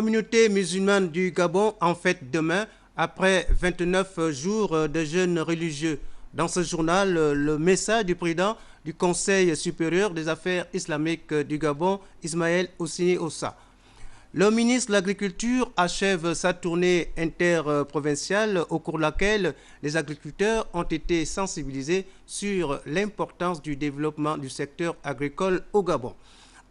communauté musulmane du Gabon en fête demain après 29 jours de jeûne religieux. Dans ce journal, le message du président du Conseil supérieur des affaires islamiques du Gabon, Ismaël Ossini Ossa. Le ministre de l'Agriculture achève sa tournée interprovinciale au cours de laquelle les agriculteurs ont été sensibilisés sur l'importance du développement du secteur agricole au Gabon.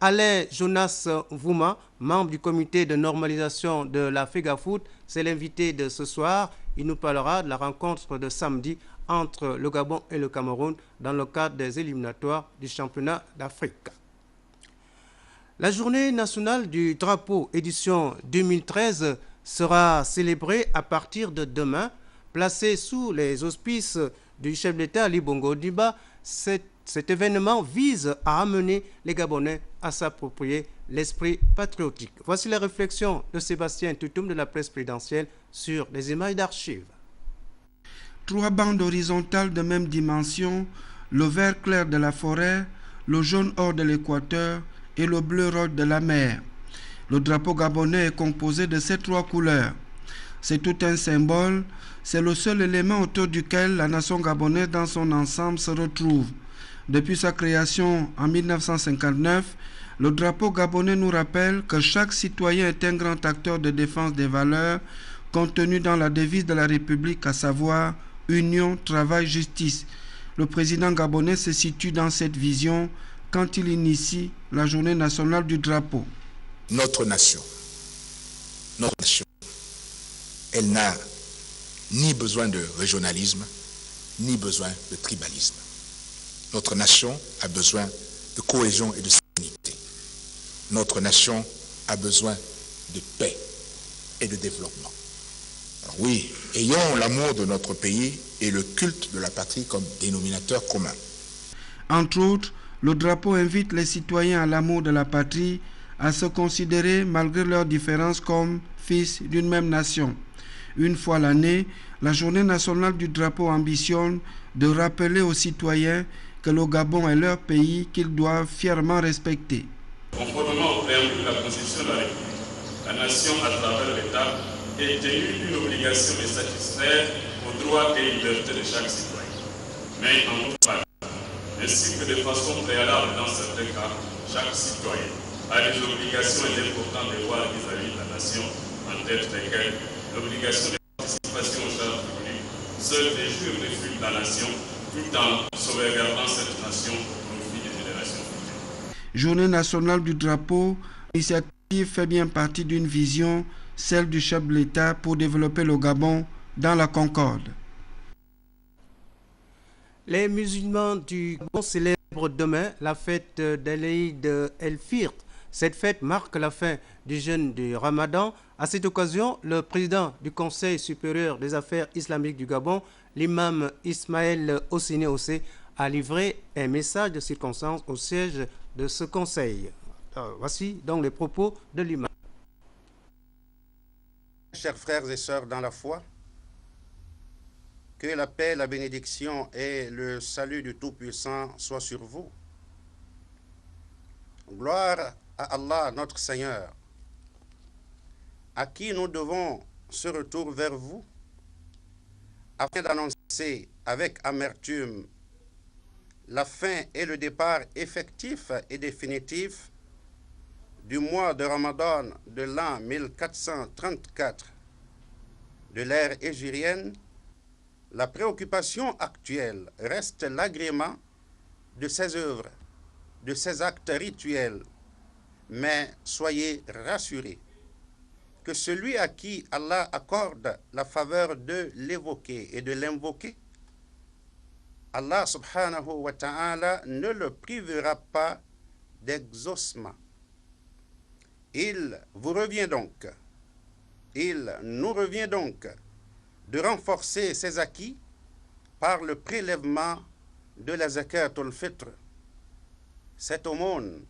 Alain Jonas Vouma, membre du comité de normalisation de la FEGAFOOT, c'est l'invité de ce soir. Il nous parlera de la rencontre de samedi entre le Gabon et le Cameroun dans le cadre des éliminatoires du championnat d'Afrique. La journée nationale du drapeau édition 2013 sera célébrée à partir de demain. Placée sous les auspices du chef d'État Ali Bongo Ondimba, cet événement vise à amener les Gabonais à s'approprier l'esprit patriotique. Voici la réflexion de Sébastien Toutoum de la presse présidentielle sur les images d'archives. 3 bandes horizontales de même dimension, le vert clair de la forêt, le jaune or de l'équateur et le bleu rose de la mer. Le drapeau gabonais est composé de ces 3 couleurs. C'est tout un symbole, c'est le seul élément autour duquel la nation gabonaise dans son ensemble se retrouve. Depuis sa création en 1959, le drapeau gabonais nous rappelle que chaque citoyen est un grand acteur de défense des valeurs contenues dans la devise de la République, à savoir union, travail, justice. Le président gabonais se situe dans cette vision quand il initie la journée nationale du drapeau. Notre nation, elle n'a ni besoin de régionalisme, ni besoin de tribalisme. Notre nation a besoin de cohésion et de sérénité. Notre nation a besoin de paix et de développement. Alors oui, ayons l'amour de notre pays et le culte de la patrie comme dénominateur commun. Entre autres, le drapeau invite les citoyens à l'amour de la patrie, à se considérer malgré leurs différences comme fils d'une même nation. Une fois l'année, la journée nationale du drapeau ambitionne de rappeler aux citoyens que le Gabon est leur pays qu'ils doivent fièrement respecter. Conformément au préambule de la Constitution de la République, la nation à travers l'État est tenue d'une obligation de satisfaire aux droits et libertés de chaque citoyen. Mais en toute partie, ainsi que de façon préalable dans certains cas, chaque citoyen a des obligations et d'importants devoirs vis-à-vis de la nation, en tête desquelles l'obligation de participation aux charges publiques, seul des jours de fuite de la nation, tout en sauvegardant cette nation au profit des générations futures. Journée nationale du drapeau, l'initiative fait bien partie d'une vision, celle du chef de l'État pour développer le Gabon dans la concorde. Les musulmans du Gabon célèbrent demain la fête d'Eid el-Fitr. Cette fête marque la fin du jeûne du Ramadan. À cette occasion, le président du Conseil supérieur des affaires islamiques du Gabon, l'imam Ismaël Ossini Ossé, a livré un message de circonstance au siège de ce conseil. Voici donc les propos de l'imam. Chers frères et sœurs dans la foi, que la paix, la bénédiction et le salut du Tout-Puissant soient sur vous. Gloire à Allah, notre Seigneur, à qui nous devons ce retour vers vous, afin d'annoncer avec amertume la fin et le départ effectif et définitif du mois de Ramadan de l'an 1434 de l'ère hégirienne. La préoccupation actuelle reste l'agrément de ces œuvres, de ces actes rituels, mais soyez rassurés que celui à qui Allah accorde la faveur de l'évoquer et de l'invoquer, Allah subhanahu wa ta'ala ne le privera pas d'exaucement. Il nous revient donc de renforcer ses acquis par le prélèvement de la zakatul fitr. Cette aumône,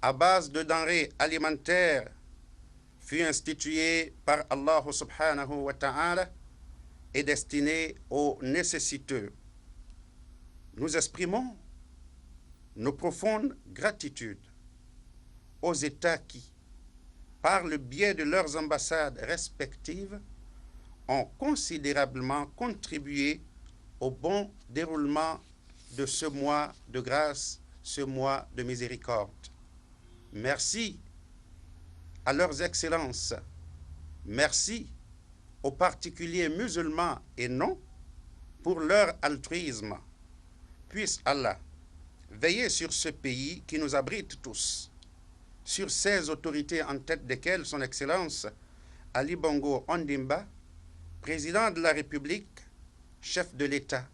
à base de denrées alimentaires, fut instituée par Allah subhanahu wa ta'ala et destinée aux nécessiteux. Nous exprimons nos profondes gratitudes aux États qui, par le biais de leurs ambassades respectives, ont considérablement contribué au bon déroulement de ce mois de grâce, ce mois de miséricorde. Merci à leurs excellences, merci aux particuliers musulmans et non pour leur altruisme. Puisse Allah veiller sur ce pays qui nous abrite tous, sur ces autorités en tête desquelles son Excellence Ali Bongo Ondimba, président de la République, chef de l'État,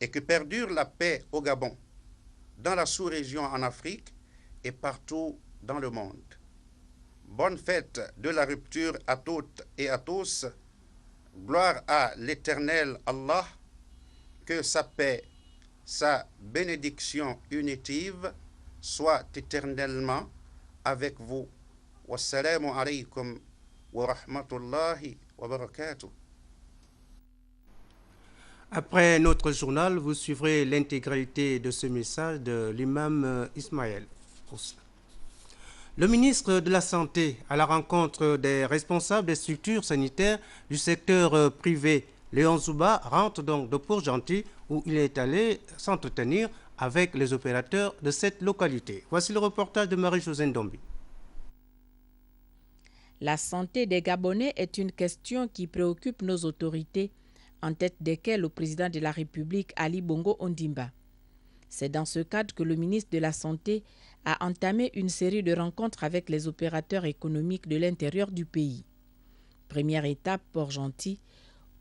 et que perdure la paix au Gabon, dans la sous-région en Afrique et partout dans le monde. Bonne fête de la rupture à toutes et à tous. Gloire à l'Éternel Allah, que sa paix, sa bénédiction unitive soit éternellement avec vous. Wassalamu alaykum wa rahmatullahi wa barakatuh. Après notre journal, vous suivrez l'intégralité de ce message de l'imam Ismaël. Le ministre de la Santé, à la rencontre des responsables des structures sanitaires du secteur privé, Léon Zouba, rentre donc de Port-Gentil où il est allé s'entretenir avec les opérateurs de cette localité. Voici le reportage de Marie-Josée Ndombi. La santé des Gabonais est une question qui préoccupe nos autorités, en tête desquelles le président de la République, Ali Bongo Ondimba. C'est dans ce cadre que le ministre de la Santé a entamé une série de rencontres avec les opérateurs économiques de l'intérieur du pays. Première étape, Port-Gentil,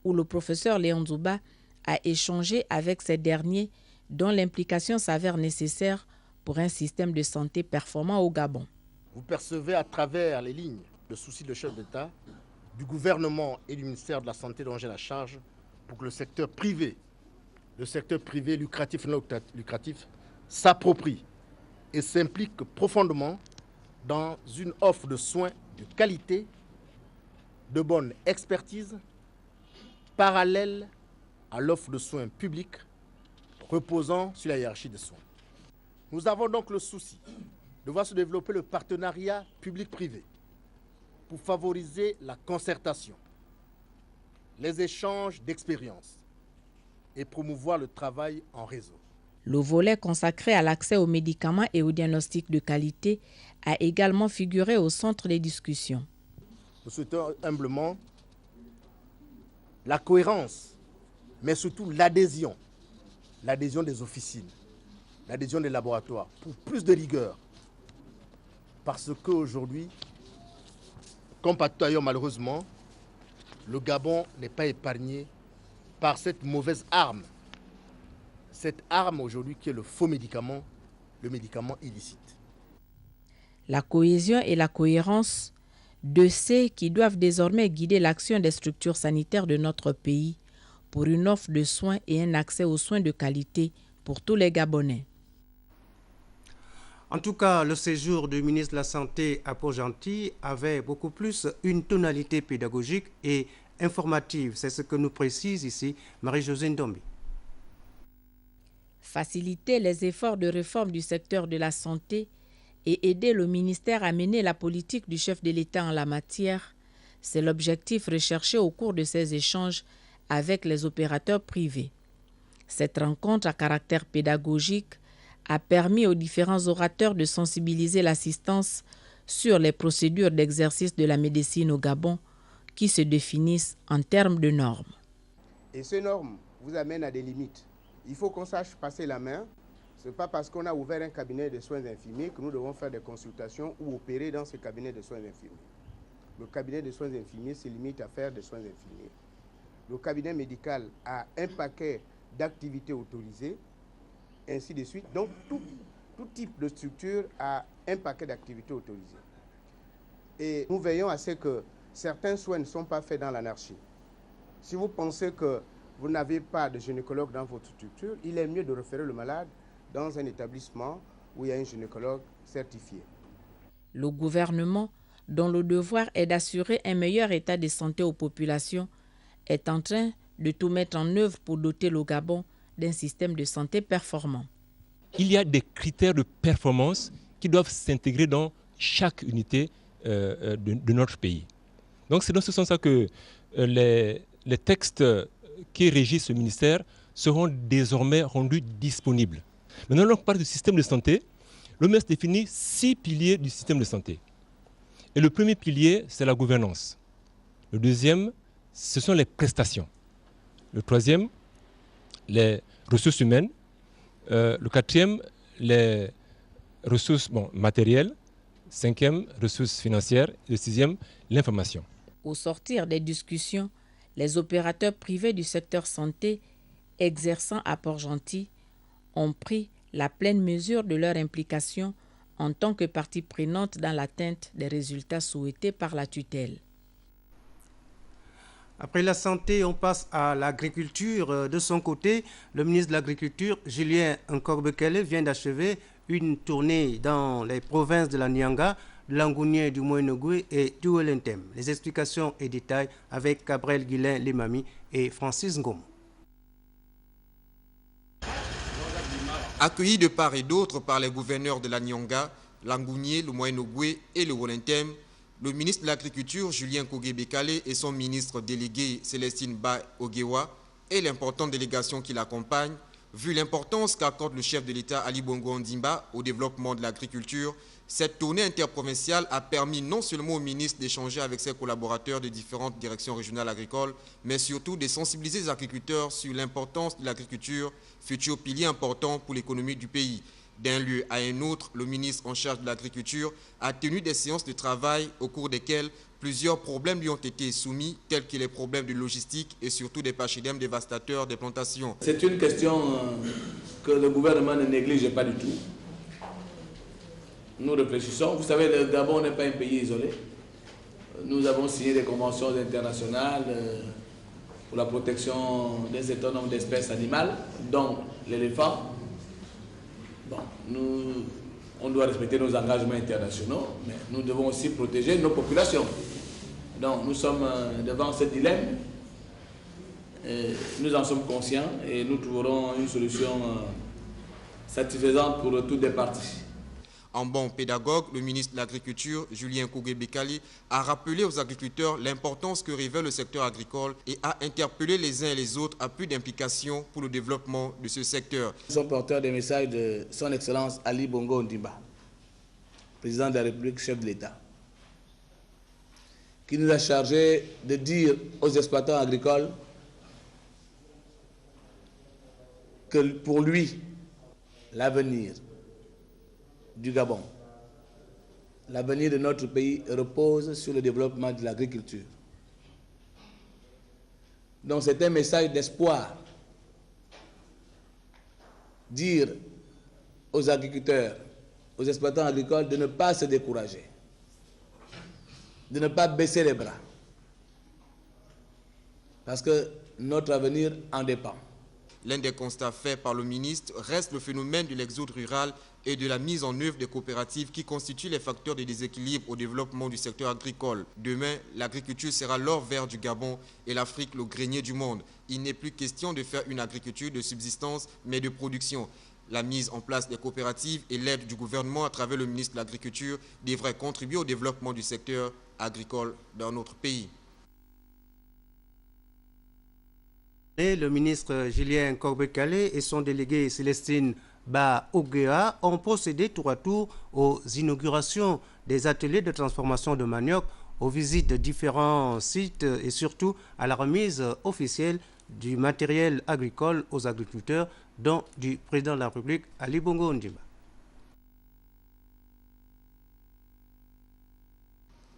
où le professeur Léon Zouba a échangé avec ces derniers dont l'implication s'avère nécessaire pour un système de santé performant au Gabon. Vous percevez à travers les lignes le souci de chef d'État, du gouvernement et du ministère de la Santé dont j'ai la charge pour que le secteur privé lucratif et non lucratif, s'approprie et s'implique profondément dans une offre de soins de qualité, de bonne expertise, parallèle à l'offre de soins publics reposant sur la hiérarchie des soins. Nous avons donc le souci de voir se développer le partenariat public-privé pour favoriser la concertation, les échanges d'expériences et promouvoir le travail en réseau. Le volet consacré à l'accès aux médicaments et au diagnostic de qualité a également figuré au centre des discussions. Nous souhaitons humblement la cohérence, mais surtout l'adhésion des officines, l'adhésion des laboratoires, pour plus de rigueur. Parce qu'aujourd'hui, comme partout ailleurs malheureusement, le Gabon n'est pas épargné par cette mauvaise arme. Cette arme aujourd'hui qui est le faux médicament, le médicament illicite. La cohésion et la cohérence de ceux qui doivent désormais guider l'action des structures sanitaires de notre pays pour une offre de soins et un accès aux soins de qualité pour tous les Gabonais. En tout cas, le séjour du ministre de la Santé à Port-Gentil avait beaucoup plus une tonalité pédagogique et informative. C'est ce que nous précise ici Marie-Josée Ndombi. Faciliter les efforts de réforme du secteur de la santé et aider le ministère à mener la politique du chef de l'État en la matière, c'est l'objectif recherché au cours de ces échanges avec les opérateurs privés. Cette rencontre à caractère pédagogique a permis aux différents orateurs de sensibiliser l'assistance sur les procédures d'exercice de la médecine au Gabon qui se définissent en termes de normes. Et ces normes vous amènent à des limites. Il faut qu'on sache passer la main. Ce n'est pas parce qu'on a ouvert un cabinet de soins infirmiers que nous devons faire des consultations ou opérer dans ce cabinet de soins infirmiers. Le cabinet de soins infirmiers se limite à faire des soins infirmiers. Le cabinet médical a un paquet d'activités autorisées, ainsi de suite. Donc, tout type de structure a un paquet d'activités autorisées. Et nous veillons à ce que certains soins ne sont pas faits dans l'anarchie. Si vous pensez que vous n'avez pas de gynécologue dans votre structure, il est mieux de référer le malade dans un établissement où il y a un gynécologue certifié. Le gouvernement, dont le devoir est d'assurer un meilleur état de santé aux populations, est en train de tout mettre en œuvre pour doter le Gabon d'un système de santé performant. Il y a des critères de performance qui doivent s'intégrer dans chaque unité de notre pays. Donc c'est dans ce sens-là que les textes qui régissent ce ministère seront désormais rendus disponibles. Maintenant, lorsqu'on parle du système de santé, l'OMS définit 6 piliers du système de santé. Et le premier pilier, c'est la gouvernance. Le deuxième, ce sont les prestations. Le troisième, les ressources humaines. Le quatrième, les ressources matérielles. Cinquième, ressources financières. Le sixième, l'information. Au sortir des discussions, les opérateurs privés du secteur santé exerçant à Port-Gentil ont pris la pleine mesure de leur implication en tant que partie prenante dans l'atteinte des résultats souhaités par la tutelle. Après la santé, on passe à l'agriculture. De son côté, le ministre de l'Agriculture, Julien Nkorbekele, vient d'achever une tournée dans les provinces de la Nyanga, de Langounié, du Moyenogoué et du Welentem. Les explications et détails avec Gabriel Guilain Lemami et Francis Ngom. Accueillis de part et d'autre par les gouverneurs de la Nyanga, Langounié, le Moyenogoué et le Welentem, le ministre de l'Agriculture, Julien Nkorbekele, et son ministre délégué, Célestine Ba Ogewa, et l'importante délégation qui l'accompagne, vu l'importance qu'accorde le chef de l'État Ali Bongo Ondimba au développement de l'agriculture, cette tournée interprovinciale a permis non seulement au ministre d'échanger avec ses collaborateurs de différentes directions régionales agricoles, mais surtout de sensibiliser les agriculteurs sur l'importance de l'agriculture, futur pilier important pour l'économie du pays. D'un lieu à un autre, le ministre en charge de l'agriculture a tenu des séances de travail au cours desquelles plusieurs problèmes lui ont été soumis, tels que les problèmes de logistique et surtout des pachydermes dévastateurs des plantations. C'est une question que le gouvernement ne néglige pas du tout. Nous réfléchissons. Vous savez, le Gabon n'est pas un pays isolé. Nous avons signé des conventions internationales pour la protection d'un certain nombre d'espèces animales, dont l'éléphant. Bon, on doit respecter nos engagements internationaux, mais nous devons aussi protéger nos populations. Donc nous sommes devant ce dilemme. Nous en sommes conscients et nous trouverons une solution satisfaisante pour toutes les parties. En bon pédagogue, le ministre de l'Agriculture, Julien Nkorbekele, a rappelé aux agriculteurs l'importance que revêt le secteur agricole et a interpellé les uns et les autres à plus d'implication pour le développement de ce secteur. Nous sommes porteurs des messages de son Excellence Ali Bongo Ondimba, président de la République, chef de l'État, qui nous a chargé de dire aux exploitants agricoles que pour lui, l'avenir du Gabon, l'avenir de notre pays repose sur le développement de l'agriculture. Donc c'est un message d'espoir. Dire aux agriculteurs, aux exploitants agricoles de ne pas se décourager, de ne pas baisser les bras, parce que notre avenir en dépend. L'un des constats faits par le ministre reste le phénomène de l'exode rural et de la mise en œuvre des coopératives qui constituent les facteurs de déséquilibre au développement du secteur agricole. Demain, l'agriculture sera l'or vert du Gabon et l'Afrique le grenier du monde. Il n'est plus question de faire une agriculture de subsistance, mais de production. La mise en place des coopératives et l'aide du gouvernement à travers le ministre de l'Agriculture devraient contribuer au développement du secteur agricole dans notre pays. Et le ministre Julien Nkorbekele et son délégué Célestine Ba Ogewa ont procédé tour à tour aux inaugurations des ateliers de transformation de manioc, aux visites de différents sites et surtout à la remise officielle du matériel agricole aux agriculteurs, dont du président de la République, Ali Bongo Ondimba.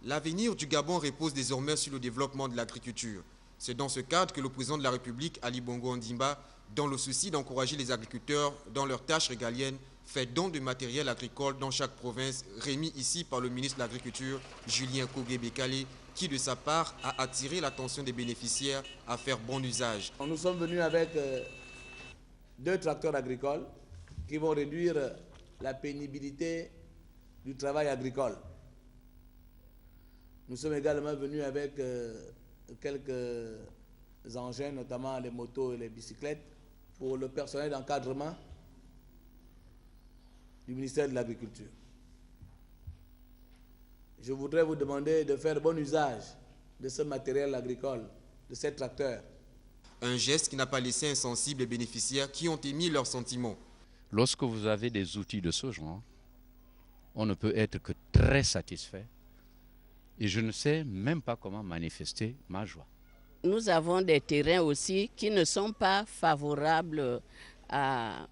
L'avenir du Gabon repose désormais sur le développement de l'agriculture. C'est dans ce cadre que le président de la République, Ali Bongo Ondimba, dans le souci d'encourager les agriculteurs dans leurs tâches régaliennes, fait don de matériel agricole dans chaque province, remis ici par le ministre de l'Agriculture, Julien Nkorbekele, qui de sa part a attiré l'attention des bénéficiaires à faire bon usage. Nous sommes venus avec 2 tracteurs agricoles qui vont réduire la pénibilité du travail agricole. Nous sommes également venus avec quelques engins, notamment les motos et les bicyclettes, pour le personnel d'encadrement du ministère de l'Agriculture. je voudrais vous demander de faire bon usage de ce matériel agricole, de ces tracteurs. Un geste qui n'a pas laissé insensibles les bénéficiaires qui ont émis leurs sentiments. Lorsque vous avez des outils de ce genre, on ne peut être que très satisfait. Et je ne sais même pas comment manifester ma joie. Nous avons des terrains aussi qui ne sont pas favorables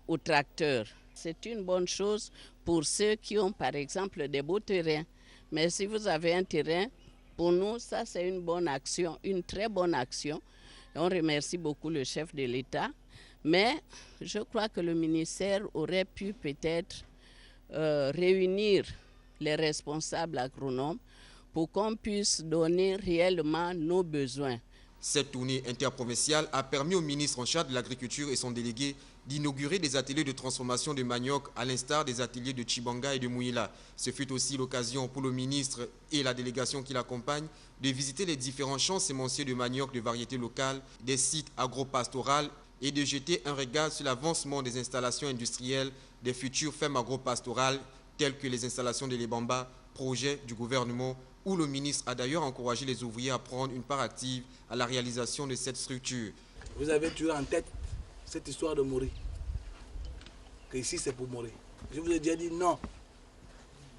aux tracteurs. C'est une bonne chose pour ceux qui ont par exemple des beaux terrains. Mais si vous avez un terrain, pour nous, ça c'est une bonne action, une très bonne action. Et on remercie beaucoup le chef de l'État. Mais je crois que le ministère aurait pu peut-être réunir les responsables agronomes pour qu'on puisse donner réellement nos besoins. Cette tournée interprovinciale a permis au ministre en charge de l'agriculture et son délégué d'inaugurer des ateliers de transformation de manioc à l'instar des ateliers de Chibanga et de Mouila. Ce fut aussi l'occasion pour le ministre et la délégation qui l'accompagne de visiter les différents champs sémenciers de manioc de variétés locales, des sites agro-pastoraux et de jeter un regard sur l'avancement des installations industrielles des futures fermes agro-pastorales telles que les installations de l'Ebamba, projet du gouvernement, où le ministre a d'ailleurs encouragé les ouvriers à prendre une part active à la réalisation de cette structure. Vous avez toujours en tête cette histoire de mourir, que ici c'est pour mourir. Je vous ai déjà dit non,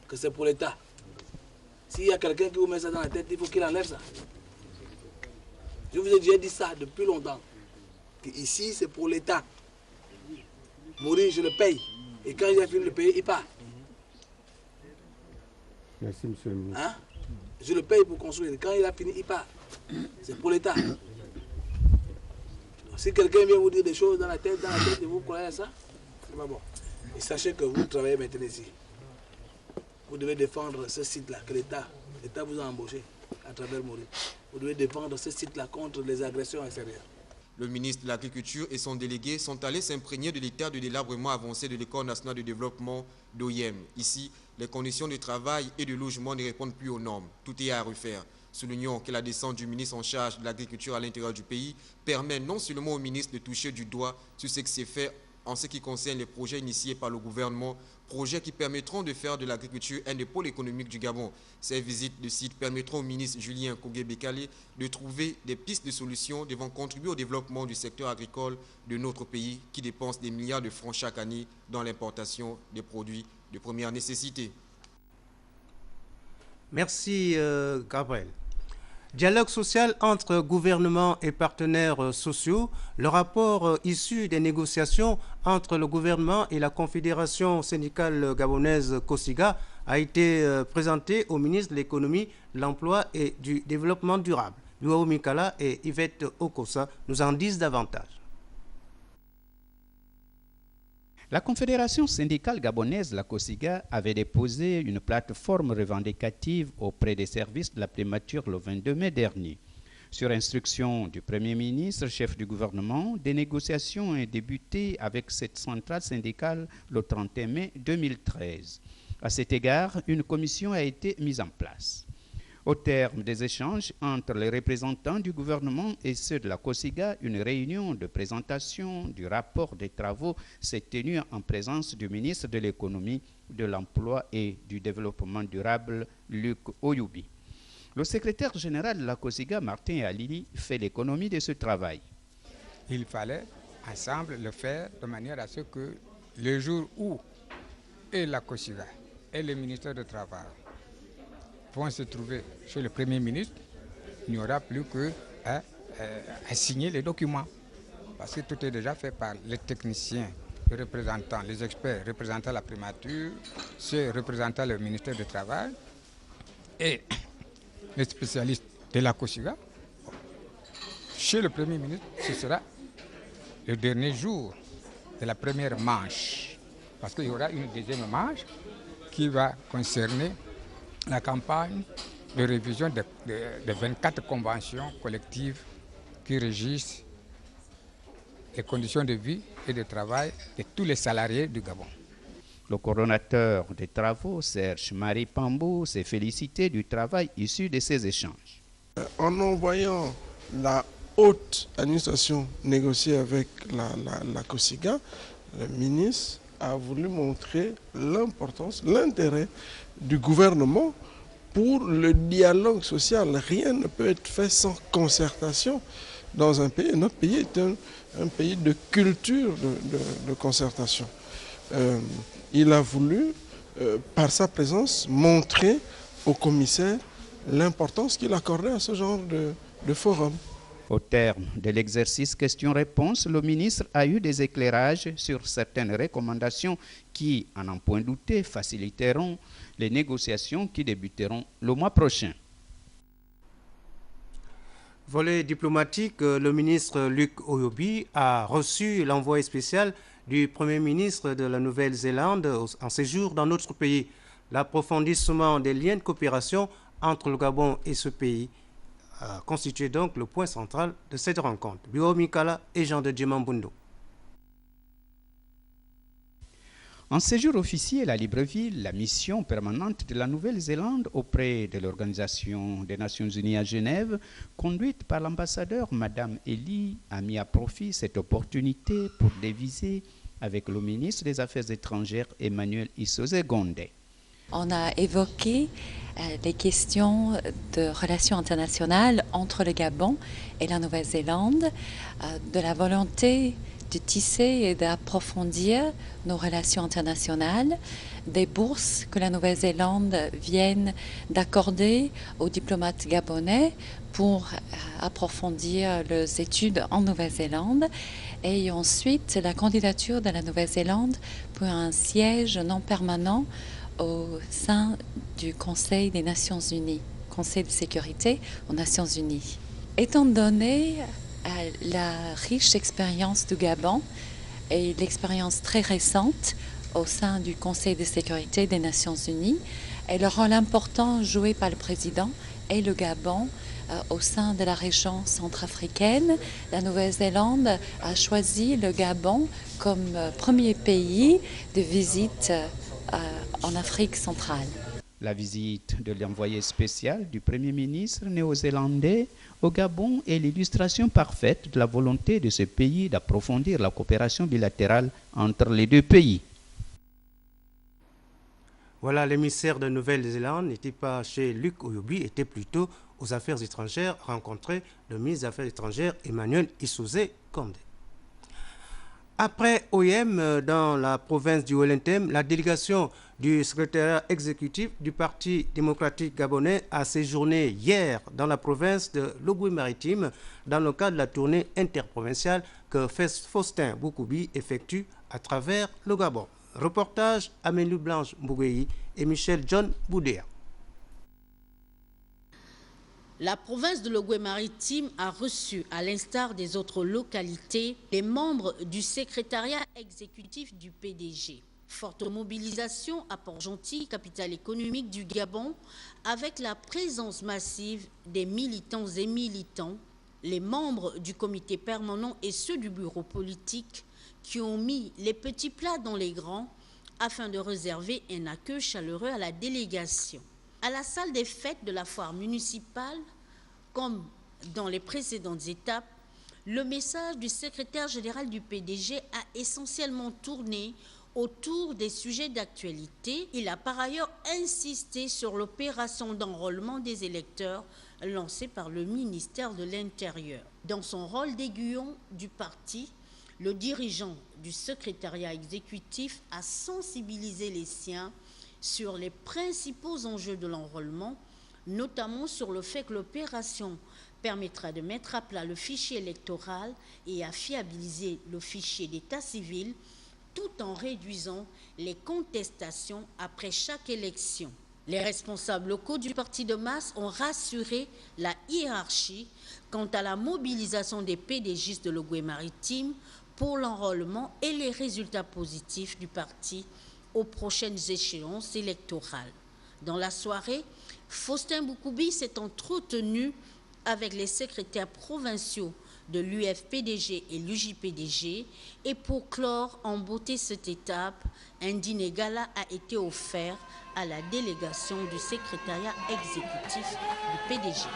que c'est pour l'État. S'il y a quelqu'un qui vous met ça dans la tête, il faut qu'il enlève ça. Je vous ai déjà dit ça depuis longtemps, que ici c'est pour l'État. Mourir, je le paye. Et quand j'ai fini de le payer, il part. Merci, monsieur le ministre. Hein? Je le paye pour construire. Quand il a fini, il part. C'est pour l'État. Si quelqu'un vient vous dire des choses dans la tête et vous croyez à ça, c'est pas bon. Et sachez que vous travaillez maintenant ici. Vous devez défendre ce site-là, que l'État vous a embauché à travers Mori. Vous devez défendre ce site-là contre les agressions extérieures. Le ministre de l'Agriculture et son délégué sont allés s'imprégner de l'état de délabrement avancé de l'École nationale de développement d'OIM. Ici, les conditions de travail et de logement ne répondent plus aux normes. Tout est à refaire. Soulignons que la descente du ministre en charge de l'agriculture à l'intérieur du pays permet non seulement au ministre de toucher du doigt sur ce qui s'est fait en ce qui concerne les projets initiés par le gouvernement, projets qui permettront de faire de l'agriculture un des pôles économiques du Gabon. Ces visites de site permettront au ministre Julien Kogué-Bekale de trouver des pistes de solutions devant contribuer au développement du secteur agricole de notre pays qui dépense des milliards de francs chaque année dans l'importation des produits de première nécessité. Merci Gabriel. Dialogue social entre gouvernement et partenaires sociaux. Le rapport issu des négociations entre le gouvernement et la Confédération syndicale gabonaise COSIGA a été présenté au ministre de l'Économie, de l'Emploi et du Développement durable. Luao Mikala et Yvette Okosa nous en disent davantage. La Confédération syndicale gabonaise, la COSIGA, avait déposé une plateforme revendicative auprès des services de la primature le 22 mai dernier. Sur instruction du Premier ministre, chef du gouvernement, des négociations ont débuté avec cette centrale syndicale le 31 mai 2013. À cet égard, une commission a été mise en place. Au terme des échanges entre les représentants du gouvernement et ceux de la COSIGA, une réunion de présentation du rapport des travaux s'est tenue en présence du ministre de l'Économie, de l'Emploi et du Développement durable, Luc Oyoubi. Le secrétaire général de la COSIGA, Martin Alili, fait l'économie de ce travail. Il fallait ensemble le faire de manière à ce que le jour où et la COSIGA et le ministère du Travail vont se trouver chez le Premier ministre, il n'y aura plus qu'à signer les documents. Parce que tout est déjà fait par les techniciens, les représentants, les experts représentant la primature, ceux représentant le ministère du Travail et les spécialistes de la COSIGA. Chez le Premier ministre, ce sera le dernier jour de la première manche. Parce qu'il y aura une deuxième manche qui va concerner la campagne de révision de 24 conventions collectives qui régissent les conditions de vie et de travail de tous les salariés du Gabon. Le coordonnateur des travaux, Serge Marie Pambou, s'est félicité du travail issu de ces échanges. En envoyant la haute administration négocier avec la COSIGA, le ministre a voulu montrer l'importance, l'intérêt du gouvernement pour le dialogue social. Rien ne peut être fait sans concertation dans un pays. Notre pays est un pays de culture de concertation. Il a voulu, par sa présence, montrer au commissaire l'importance qu'il accordait à ce genre de forum. Au terme de l'exercice questions-réponses, le ministre a eu des éclairages sur certaines recommandations qui, à n'en point douter, faciliteront les négociations qui débuteront le mois prochain. Volet diplomatique, le ministre Luc Oyobi a reçu l'envoyé spécial du Premier ministre de la Nouvelle-Zélande en séjour dans notre pays. L'approfondissement des liens de coopération entre le Gabon et ce pays a constitué donc le point central de cette rencontre. Bio Mikala et Jean de Djemambundo. En séjour officiel à Libreville, la mission permanente de la Nouvelle-Zélande auprès de l'Organisation des Nations Unies à Genève, conduite par l'ambassadeur Madame Elie, a mis à profit cette opportunité pour diviser avec le ministre des Affaires étrangères Emmanuel Issoze Gondé. On a évoqué les questions de relations internationales entre le Gabon et la Nouvelle-Zélande, de la volonté de tisser et d'approfondir nos relations internationales, des bourses que la Nouvelle-Zélande vienne d'accorder aux diplomates gabonais pour approfondir leurs études en Nouvelle-Zélande, et ensuite la candidature de la Nouvelle-Zélande pour un siège non permanent au sein du Conseil des Nations Unies, Conseil de sécurité aux Nations Unies. Étant donné la riche expérience du Gabon et l'expérience très récente au sein du Conseil de sécurité des Nations Unies et le rôle important joué par le président et le Gabon au sein de la région centrafricaine, la Nouvelle-Zélande a choisi le Gabon comme premier pays de visite en Afrique centrale. La visite de l'envoyé spécial du Premier ministre néo-zélandais au Gabon est l'illustration parfaite de la volonté de ce pays d'approfondir la coopération bilatérale entre les deux pays. Voilà, l'émissaire de Nouvelle-Zélande n'était pas chez Luc Oyobi, était plutôt aux Affaires étrangères, rencontrer le ministre des Affaires étrangères Emmanuel Issoze Gondé. Après OIM, dans la province du Wellington, la délégation du secrétariat exécutif du Parti démocratique gabonais a séjourné hier dans la province de l'Ogooué-Maritime dans le cadre de la tournée interprovinciale que Faustin Boukoubi effectue à travers le Gabon. Reportage Amélie Blanche Mbougueyi et Michel John Boudéa. La province de l'Ogooué-Maritime a reçu, à l'instar des autres localités, les membres du secrétariat exécutif du PDG. Forte mobilisation à Port-Gentil, capitale économique du Gabon, avec la présence massive des militants et militants, les membres du comité permanent et ceux du bureau politique qui ont mis les petits plats dans les grands afin de réserver un accueil chaleureux à la délégation. À la salle des fêtes de la foire municipale, comme dans les précédentes étapes, le message du secrétaire général du PDG a essentiellement tourné autour des sujets d'actualité. Il a par ailleurs insisté sur l'opération d'enrôlement des électeurs lancée par le ministère de l'Intérieur. Dans son rôle d'aiguillon du parti, le dirigeant du secrétariat exécutif a sensibilisé les siens sur les principaux enjeux de l'enrôlement, notamment sur le fait que l'opération permettra de mettre à plat le fichier électoral et à fiabiliser le fichier d'état civil, tout en réduisant les contestations après chaque élection. Les responsables locaux du parti de masse ont rassuré la hiérarchie quant à la mobilisation des PDGistes de l'Ogooué-Maritime pour l'enrôlement et les résultats positifs du parti aux prochaines échéances électorales. Dans la soirée, Faustin Boukoubi s'est entretenu avec les secrétaires provinciaux de l'UFPDG et l'UJPDG, et pour clore en beauté cette étape, un dîner gala a été offert à la délégation du secrétariat exécutif du PDG.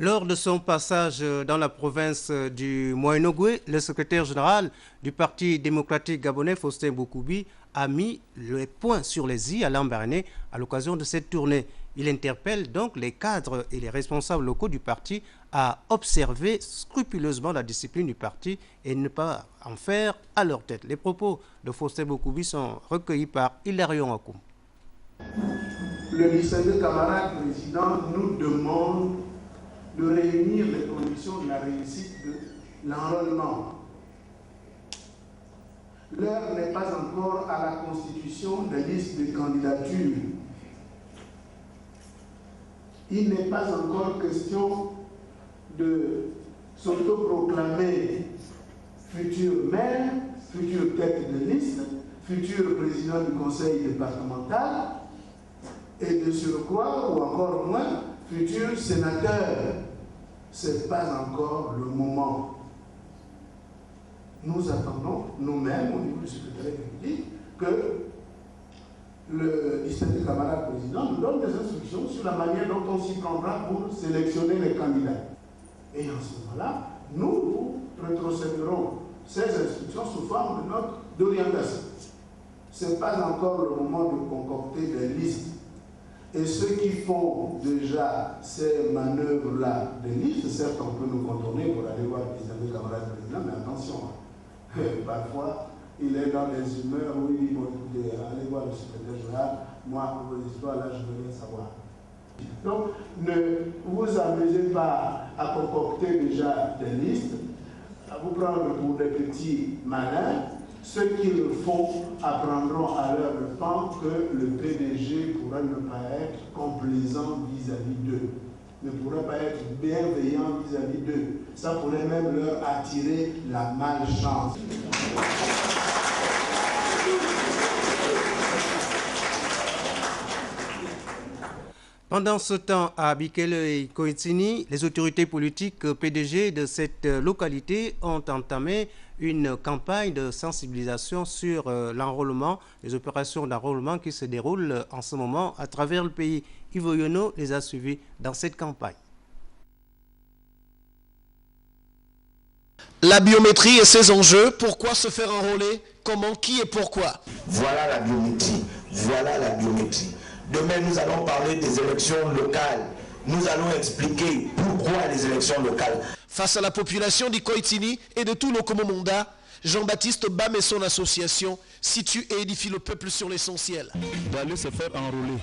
Lors de son passage dans la province du Moyen-Ogooué, le secrétaire général du Parti démocratique gabonais, Faustin Boukoubi, a mis le point sur les i à Lambaréné à l'occasion de cette tournée. Il interpelle donc les cadres et les responsables locaux du parti à observer scrupuleusement la discipline du parti et ne pas en faire à leur tête. Les propos de Faustin Boukoubi sont recueillis par Hilarion Akoum. Le distingué camarade président nous demande de réunir les conditions de la réussite de l'enrôlement. L'heure n'est pas encore à la constitution de listes de candidature. Il n'est pas encore question de s'autoproclamer futur maire, future tête de liste, futur président du conseil départemental et de surcroît, ou encore moins, futur sénateur. Ce n'est pas encore le moment. Nous attendons nous-mêmes, au niveau du secrétaire public, que le distingué camarade président nous donne des instructions sur la manière dont on s'y prendra pour sélectionner les candidats. Et en ce moment-là, nous rétrocéderons ces instructions sous forme de note d'orientation. Ce n'est pas encore le moment de concocter des listes. Et ceux qui font déjà ces manœuvres-là de liste, certes on peut nous contourner pour aller voir le distingué camarade président, mais attention, parfois il est dans des humeurs où il dit, bon écoutez, allez voir le secrétaire général, moi pour vos histoires là je veux rien savoir. Donc ne vous amusez pas à concocter déjà des listes, à vous prendre pour des petits malins. Ceux qui le font apprendront à leur temps que le PDG pourra ne pas être complaisant vis-à-vis d'eux, ne pourra pas être bienveillant vis-à-vis d'eux. Ça pourrait même leur attirer la malchance. Pendant ce temps, à Bikele et Koitini, les autorités politiques PDG de cette localité ont entamé une campagne de sensibilisation sur l'enrôlement, les opérations d'enrôlement qui se déroulent en ce moment à travers le pays. Ivo Yono les a suivis dans cette campagne. La biométrie et ses enjeux, pourquoi se faire enrôler, comment, qui et pourquoi. Voilà la biométrie, voilà la biométrie. Demain, nous allons parler des élections locales. Nous allons expliquer pourquoi les élections locales. Face à la population d'Ikoitini et de tout le Komomonda, Jean-Baptiste Bam et son association situent et édifient le peuple sur l'essentiel. D'aller se faire enrôler,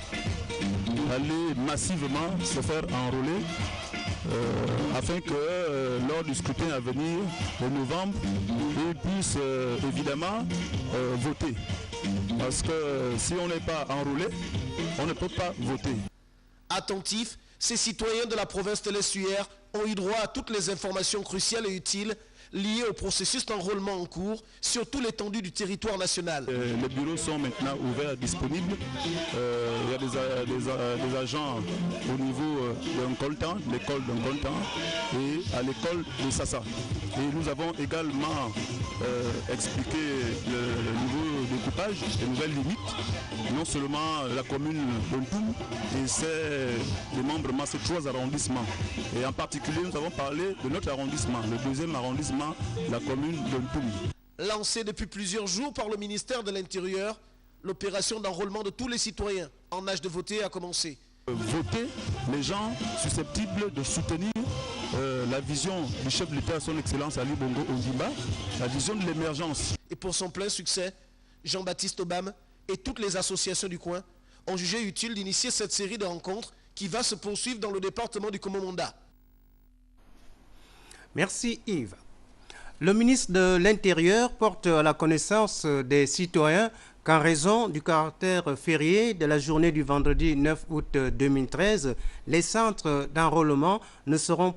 d'aller massivement se faire enrôler, afin que lors du scrutin à venir, de novembre, ils puissent évidemment voter. Parce que si on n'est pas enrôlé, on ne peut pas voter. Attentifs, ces citoyens de la province de l'Essuaire ont eu droit à toutes les informations cruciales et utiles liées au processus d'enrôlement en cours sur tout l'étendue du territoire national. Les bureaux sont maintenant ouverts, disponibles. Il y a des agents au niveau d'un coltan, l'école d'un coltan, et à l'école de Sassa. Et nous avons également expliqué le niveau de découpage, les nouvelles limites, non seulement la commune d'Ontoum, et c'est les membres de ces 3 arrondissements. Et en particulier, nous avons parlé de notre arrondissement, le 2e arrondissement, la commune d'Ontoum. Lancée depuis plusieurs jours par le ministère de l'Intérieur, l'opération d'enrôlement de tous les citoyens en âge de voter a commencé. Voter les gens susceptibles de soutenir la vision du chef de l'État, son Excellence Ali Bongo Ondimba, la vision de l'émergence. Et pour son plein succès, Jean-Baptiste Obama et toutes les associations du coin ont jugé utile d'initier cette série de rencontres qui va se poursuivre dans le département du Komomonda. Merci Yves. Le ministre de l'Intérieur porte à la connaissance des citoyens qu'en raison du caractère férié de la journée du vendredi 9 août 2013, les centres d'enrôlement ne seront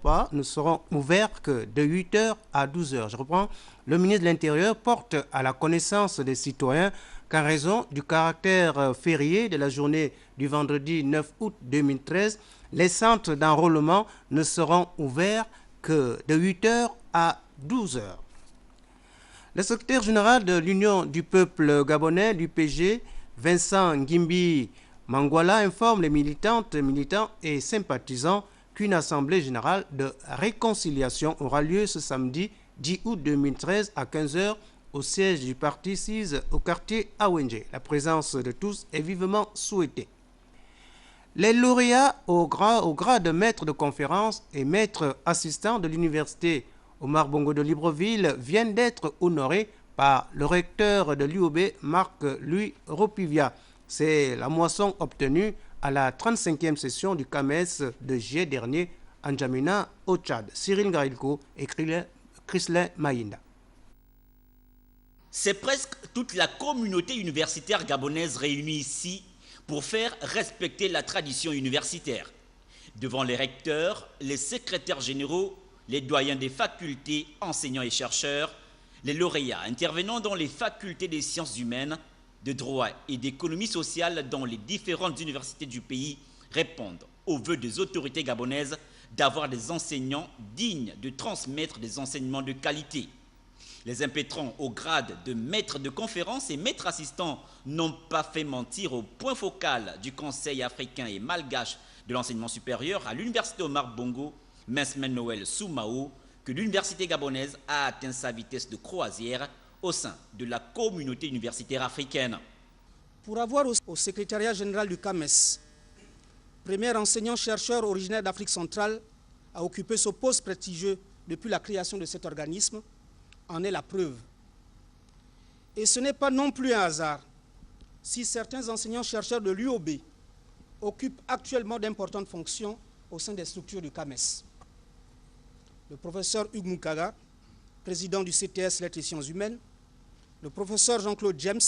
ouverts que de 8h à 12h. Je reprends. Le ministre de l'Intérieur porte à la connaissance des citoyens qu'en raison du caractère férié de la journée du vendredi 9 août 2013, les centres d'enrôlement ne seront ouverts que de 8h à 12h. Le secrétaire général de l'Union du peuple gabonais, l'UPG, Vincent Ngimbi Mangwala, informe les militantes, militants et sympathisants qu'une assemblée générale de réconciliation aura lieu ce samedi 10 août 2013 à 15h au siège du parti CIS au quartier Awenge. La présence de tous est vivement souhaitée. Les lauréats au grade de maître de conférence et maître assistant de l'université Omar Bongo de Libreville viennent d'être honorés par le recteur de l'UOB, Marc-Louis Ropivia. C'est la moisson obtenue à la 35e session du CAMES de juillet dernier à N'Djamena, au Tchad. Cyril Garilko et Chrislin Maïnda. C'est presque toute la communauté universitaire gabonaise réunie ici pour faire respecter la tradition universitaire. Devant les recteurs, les secrétaires généraux, les doyens des facultés, enseignants et chercheurs, les lauréats intervenant dans les facultés des sciences humaines, de droit et d'économie sociale dans les différentes universités du pays répondent aux vœux des autorités gabonaises d'avoir des enseignants dignes de transmettre des enseignements de qualité. Les impétrants au grade de maître de conférence et maître assistant n'ont pas fait mentir au point focal du Conseil africain et malgache de l'enseignement supérieur à l'université Omar Bongo, Mensmen Noël Soumao, que l'université gabonaise a atteint sa vitesse de croisière au sein de la communauté universitaire africaine. Pour avoir au secrétariat général du CAMES, premier enseignant-chercheur originaire d'Afrique centrale à occuper ce poste prestigieux depuis la création de cet organisme, en est la preuve. Et ce n'est pas non plus un hasard si certains enseignants-chercheurs de l'UOB occupent actuellement d'importantes fonctions au sein des structures du CAMES. Le professeur Hugues Moukaga, président du CTS Lettres et Sciences Humaines, le professeur Jean-Claude James,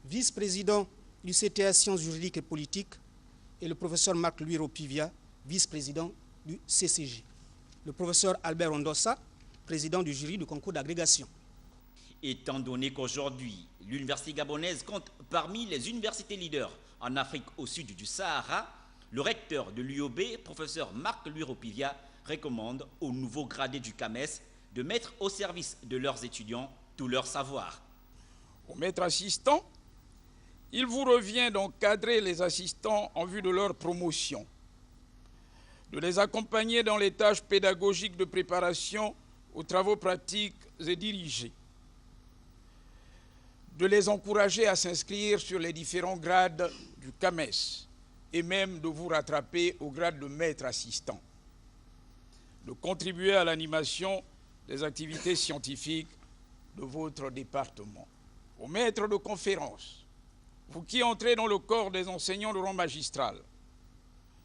vice-président du CTS Sciences Juridiques et Politiques, et le professeur Marc-Louis Ropivia, vice-président du CCJ. Le professeur Albert Ondossa, président du jury du concours d'agrégation. Étant donné qu'aujourd'hui, l'université gabonaise compte parmi les universités leaders en Afrique au sud du Sahara, le recteur de l'UOB, professeur Marc-Louis Ropivia, recommande aux nouveaux gradés du CAMES de mettre au service de leurs étudiants tout leur savoir. Aux maîtres assistants, il vous revient d'encadrer les assistants en vue de leur promotion, de les accompagner dans les tâches pédagogiques de préparation aux travaux pratiques et dirigés, de les encourager à s'inscrire sur les différents grades du CAMES et même de vous rattraper au grade de maître assistant, de contribuer à l'animation des activités scientifiques de votre département. Aux maîtres de conférences, vous qui entrez dans le corps des enseignants de rang magistral,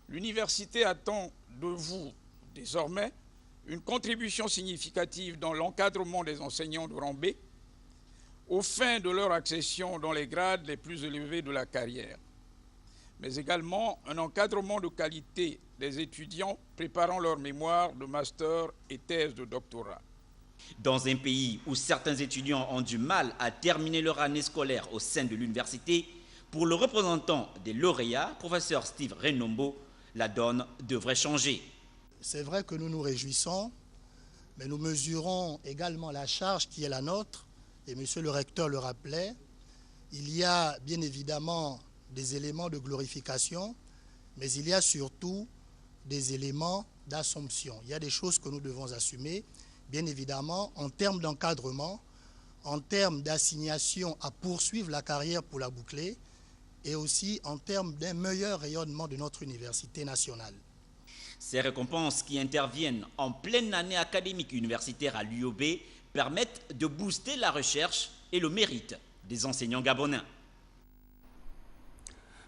l'université attend de vous désormais une contribution significative dans l'encadrement des enseignants de rang B aux fins de leur accession dans les grades les plus élevés de la carrière, mais également un encadrement de qualité des étudiants préparant leur mémoire de master et thèse de doctorat. Dans un pays où certains étudiants ont du mal à terminer leur année scolaire au sein de l'université, pour le représentant des lauréats, professeur Steve Renombo, la donne devrait changer. C'est vrai que nous nous réjouissons, mais nous mesurons également la charge qui est la nôtre, et monsieur le recteur le rappelait, il y a bien évidemment des éléments de glorification, mais il y a surtout des éléments d'assomption. Il y a des choses que nous devons assumer, bien évidemment, en termes d'encadrement, en termes d'assignation à poursuivre la carrière pour la boucler, et aussi en termes d'un meilleur rayonnement de notre université nationale. Ces récompenses qui interviennent en pleine année académique universitaire à l'UOB permettent de booster la recherche et le mérite des enseignants gabonais.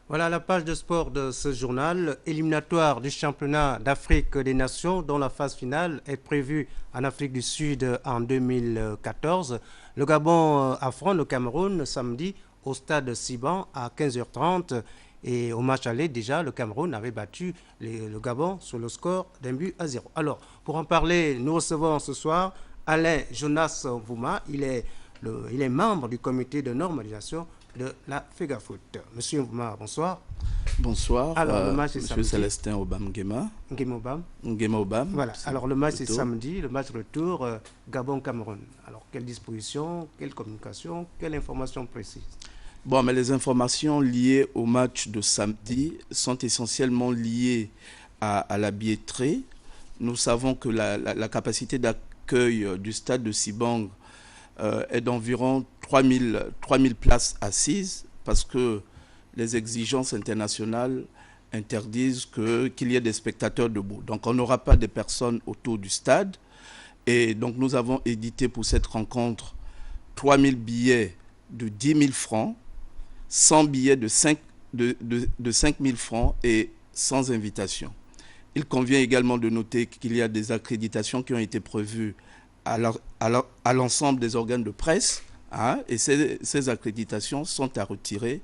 Voilà la page de sport de ce journal. Éliminatoire du championnat d'Afrique des Nations dont la phase finale est prévue en Afrique du Sud en 2014. Le Gabon affronte le Cameroun samedi au stade Siban à 15h30. Et au match aller, déjà, le Cameroun avait battu le Gabon sur le score d'1-0. Alors, pour en parler, nous recevons ce soir Alain Jonas Vouma. Il est membre du comité de normalisation de la FEGAFOOT. Monsieur Vouma, bonsoir. Bonsoir. Alors, le match est Monsieur samedi. Célestin Obam Nguema. Nguema Obam. Voilà. Alors, le match est samedi, le match retour Gabon-Cameroun. Alors, quelle disposition, quelle communication, quelle information précise? Bon, mais les informations liées au match de samedi sont essentiellement liées à la billetterie. Nous savons que la capacité d'accueil du stade de Sibang est d'environ 3000 places assises, parce que les exigences internationales interdisent qu'il y ait des spectateurs debout. Donc on n'aura pas de personnes autour du stade. Et donc nous avons édité pour cette rencontre 3000 billets de 10 000 francs, 100 billets de 5 000 francs et sans invitation. Il convient également de noter qu'il y a des accréditations qui ont été prévues à l'ensemble des organes de presse, hein, et ces accréditations sont à retirer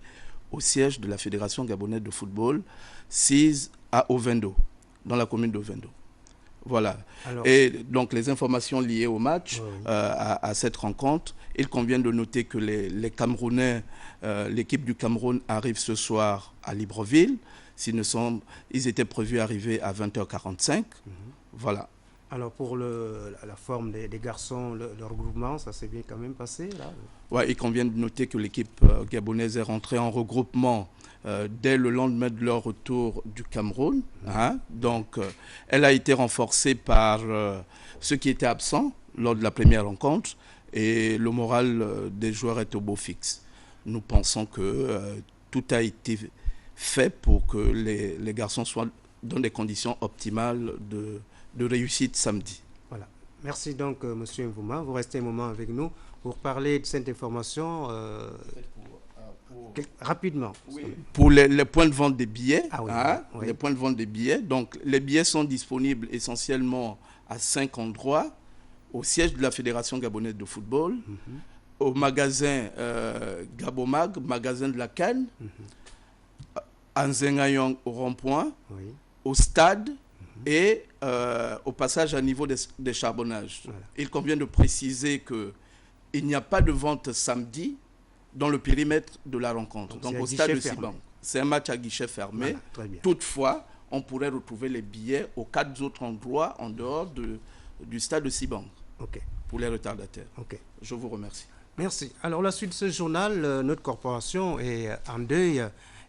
au siège de la Fédération gabonaise de football, 6 à Ovendo, dans la commune d'Ovendo. Voilà. Alors, et donc les informations liées au match, à cette rencontre, il convient de noter que les Camerounais, l'équipe du Cameroun arrive ce soir à Libreville. Ils étaient prévus arriver à 20h45. Voilà. Alors pour la forme des garçons, le regroupement, ça s'est bien quand même passé là? Ouais, il convient de noter que l'équipe gabonaise est rentrée en regroupement dès le lendemain de leur retour du Cameroun. Hein. Donc elle a été renforcée par ceux qui étaient absents lors de la première rencontre, et le moral des joueurs est au beau fixe. Nous pensons que tout a été fait pour que les garçons soient dans des conditions optimales de réussite samedi. Voilà. Merci donc, M. Mvouma. Vous restez un moment avec nous pour parler de cette information rapidement. Oui. Pour les points de vente des billets, oui. Les points de vente des billets. Donc, les billets sont disponibles essentiellement à 5 endroits: au siège de la Fédération gabonaise de football, au magasin Gabomag, magasin de la Cannes, à Nzengayong au rond-point, au stade, et au passage à niveau des charbonnages. Voilà. Il convient de préciser qu'il n'y a pas de vente samedi dans le périmètre de la rencontre. Donc au stade de Sibang, c'est un match à guichet fermé. Voilà, toutefois, on pourrait retrouver les billets aux 4 autres endroits en dehors du stade de Sibang. Pour les retardataires. Je vous remercie. Merci. Alors la suite de ce journal, notre corporation est en deuil,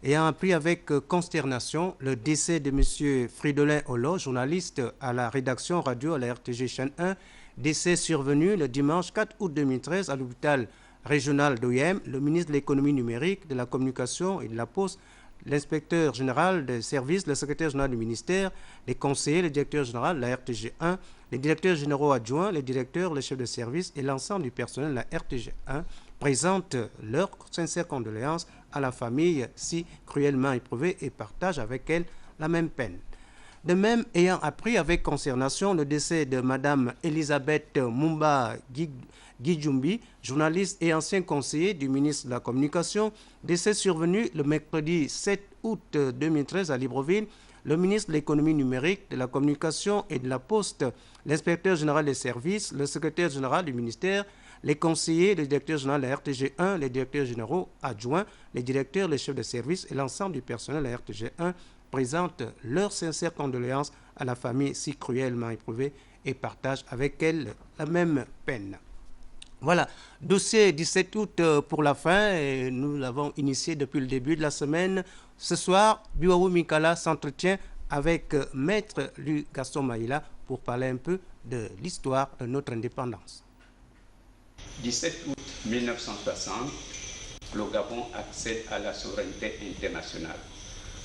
ayant appris avec consternation le décès de M. Fridolin Olo, journaliste à la rédaction radio à la RTG chaîne 1, décès survenu le dimanche 4 août 2013 à l'hôpital régional d'Oyem. Le ministre de l'économie numérique, de la communication et de la poste, l'inspecteur général des services, le secrétaire général du ministère, les conseillers, le directeur général de la RTG 1, les directeurs généraux adjoints, les directeurs, les chefs de service et l'ensemble du personnel de la RTG 1 présentent leurs sincères condoléances à la famille si cruellement éprouvée et partagent avec elle la même peine. De même, ayant appris avec consternation le décès de Mme Elisabeth Mumba Gijumbi, journaliste et ancien conseiller du ministre de la Communication, décès survenu le mercredi 7 août 2013 à Libreville, le ministre de l'économie numérique, de la communication et de la poste, l'inspecteur général des services, le secrétaire général du ministère, les conseillers, le directeur général de la RTG 1, les directeurs généraux adjoints, les directeurs, les chefs de service et l'ensemble du personnel de la RTG 1 présentent leurs sincères condoléances à la famille si cruellement éprouvée et partagent avec elle la même peine. Voilà, dossier 17 août pour la fin, et nous l'avons initié depuis le début de la semaine. Ce soir, Biwawu Mikala s'entretient avec Maître Gaston Maïla pour parler un peu de l'histoire de notre indépendance. 17 août 1960, le Gabon accède à la souveraineté internationale.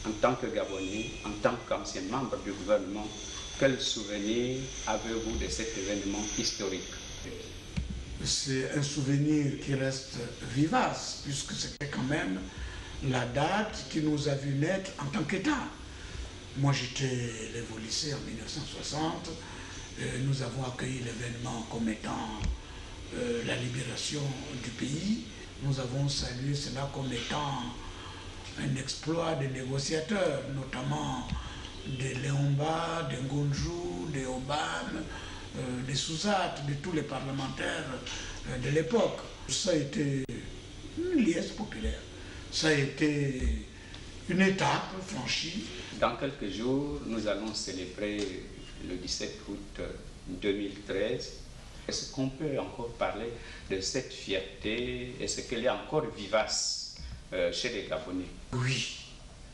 En tant que Gabonais, en tant qu'ancien membre du gouvernement, quel souvenir avez-vous de cet événement historique? C'est un souvenir qui reste vivace, puisque c'était quand même la date qui nous a vu naître en tant qu'État. Moi, j'étais au lycée en 1960. Nous avons accueilli l'événement comme étant la libération du pays. Nous avons salué cela comme étant un exploit des négociateurs, notamment de Léomba, de Ngonjou, de Obama, de Souzat, de tous les parlementaires de l'époque. Ça a été une liesse populaire. Ça a été une étape franchie. Dans quelques jours, nous allons célébrer le 17 août 2013. Est-ce qu'on peut encore parler de cette fierté? Est-ce qu'elle est encore vivace chez les Gabonais? Oui,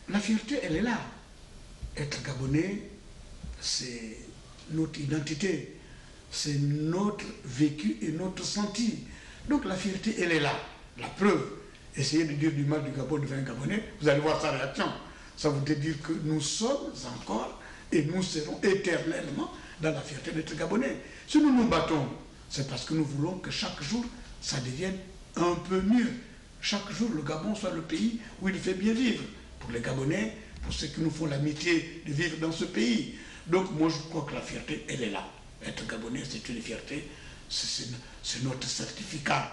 la fierté, elle est là. Être Gabonais, c'est notre identité, c'est notre vécu et notre senti. Donc la fierté, elle est là. La preuve, essayez de dire du mal du Gabon devant un Gabonais, vous allez voir sa réaction. Ça voudrait dire que nous sommes encore et nous serons éternellement dans la fierté d'être Gabonais. Si nous nous battons, c'est parce que nous voulons que chaque jour, ça devienne un peu mieux. Chaque jour, le Gabon soit le pays où il fait bien vivre. Pour les Gabonais, pour ceux qui nous font l'amitié de vivre dans ce pays. Donc moi, je crois que la fierté, elle est là. Être Gabonais, c'est une fierté. C'est notre certificat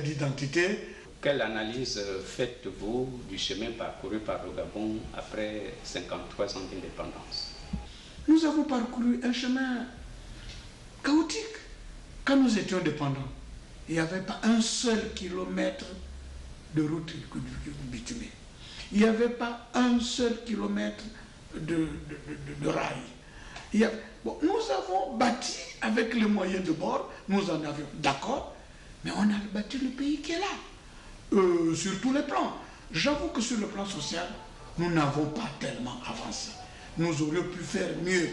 d'identité. Quelle analyse faites-vous du chemin parcouru par le Gabon après 53 ans d'indépendance? Nous avons parcouru un chemin chaotique. Quand nous étions dépendants, il n'y avait pas un seul kilomètre de route bitumée. Il n'y avait pas un seul kilomètre de rail. Nous avons bâti avec les moyens de bord, nous en avions, d'accord, mais on a bâti le pays qui est là, sur tous les plans. J'avoue que sur le plan social, nous n'avons pas tellement avancé. Nous aurions pu faire mieux.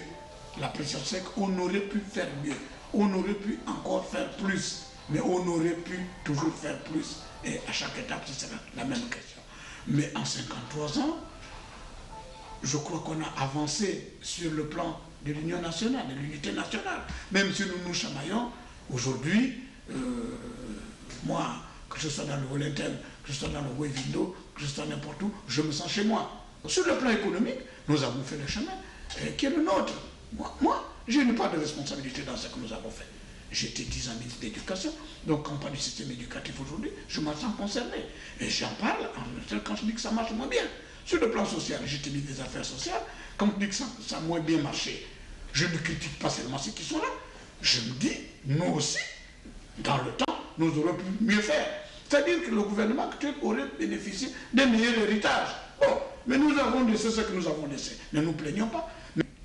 La pression sec, on aurait pu faire mieux. On aurait pu encore faire plus. Mais on aurait pu toujours faire plus. Et à chaque étape, ce sera la même question. Mais en 53 ans, je crois qu'on a avancé sur le plan de l'union nationale, de l'unité nationale. Même si nous nous chamaillons, aujourd'hui, moi, que je sois dans le Volentème, que je sois dans le Wevindo, que je sois n'importe où, je me sens chez moi. Sur le plan économique, nous avons fait le chemin qui est le nôtre. Moi, je n'ai pas de responsabilité dans ce que nous avons fait. J'étais 10 ans ministre d'éducation, donc quand on parle du système éducatif aujourd'hui, je m'en sens concerné. Et j'en parle quand je dis que ça marche moins bien. Sur le plan social, j'étais ministre des Affaires sociales, quand je dis que ça a moins bien marché, je ne critique pas seulement ceux qui sont là. Je me dis, nous aussi, dans le temps, nous aurions pu mieux faire. C'est-à-dire que le gouvernement actuel aurait bénéficié d'un meilleur héritage. Bon, mais nous avons laissé ce que nous avons laissé. Ne nous plaignons pas.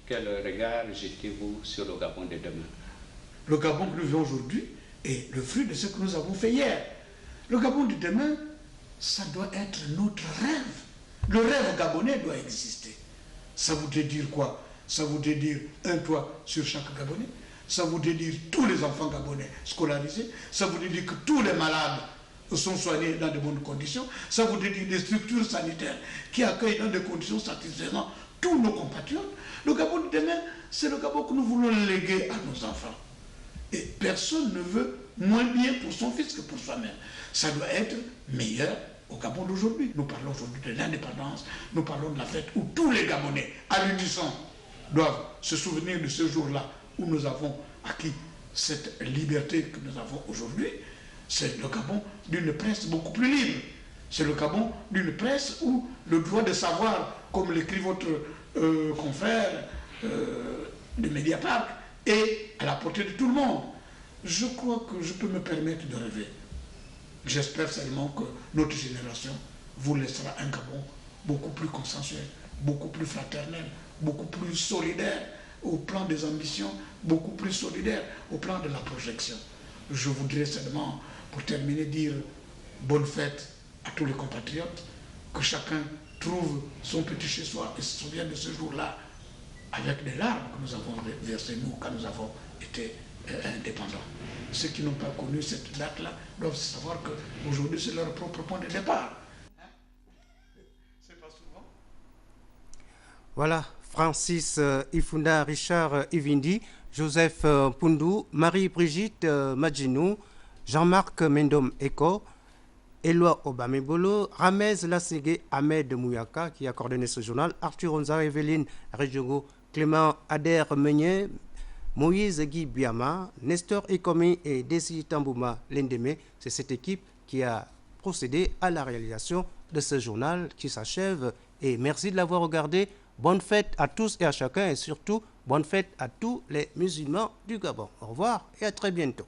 Quel regard jetez-vous sur le Gabon de demain? Le Gabon que nous vivons aujourd'hui est le fruit de ce que nous avons fait hier. Le Gabon de demain, ça doit être notre rêve. Le rêve gabonais doit exister. Ça voudrait dire quoi? Ça voudrait dire un toit sur chaque Gabonais. Ça voudrait dire tous les enfants gabonais scolarisés. Ça voudrait dire que tous les malades sont soignés dans de bonnes conditions. Ça voudrait dire des structures sanitaires qui accueillent dans des conditions satisfaisantes tous nos compatriotes. Le Gabon de demain, c'est le Gabon que nous voulons léguer à nos enfants. Et personne ne veut moins bien pour son fils que pour soi-même. Ça doit être meilleur au Gabon d'aujourd'hui. Nous parlons aujourd'hui de l'indépendance, nous parlons de la fête où tous les Gabonais, à l'unisson, doivent se souvenir de ce jour-là où nous avons acquis cette liberté que nous avons aujourd'hui. C'est le Gabon d'une presse beaucoup plus libre. C'est le Gabon d'une presse où le droit de savoir, comme l'écrit votre confrère de Mediapart, est à la portée de tout le monde. Je crois que je peux me permettre de rêver. J'espère seulement que notre génération vous laissera un Gabon beaucoup plus consensuel, beaucoup plus fraternel, beaucoup plus solidaire au plan des ambitions, beaucoup plus solidaire au plan de la projection. Je voudrais seulement, pour terminer, dire bonne fête à tous les compatriotes, que chacun trouve son petit chez-soi et se souvienne de ce jour-là avec des larmes que nous avons versées, nous, quand nous avons été indépendants. Ceux qui n'ont pas connu cette date-là doivent savoir qu'aujourd'hui, c'est leur propre point de départ. C'est pas souvent. Voilà, Francis Ifunda, Richard Ivindi, Joseph Pundou, Marie-Brigitte Madjinou, Jean-Marc Mendom Eko, Éloi Obamebolo, Ramez Lasségué, Ahmed Mouyaka, qui a coordonné ce journal, Arthur Onza, Evelyne Rejogo, Clément Ader Meunier, Moïse Guy Biama, Nestor Ekomi et Desi Tambouma Lendeme. C'est cette équipe qui a procédé à la réalisation de ce journal qui s'achève. Et merci de l'avoir regardé. Bonne fête à tous et à chacun et surtout, bonne fête à tous les musulmans du Gabon. Au revoir et à très bientôt.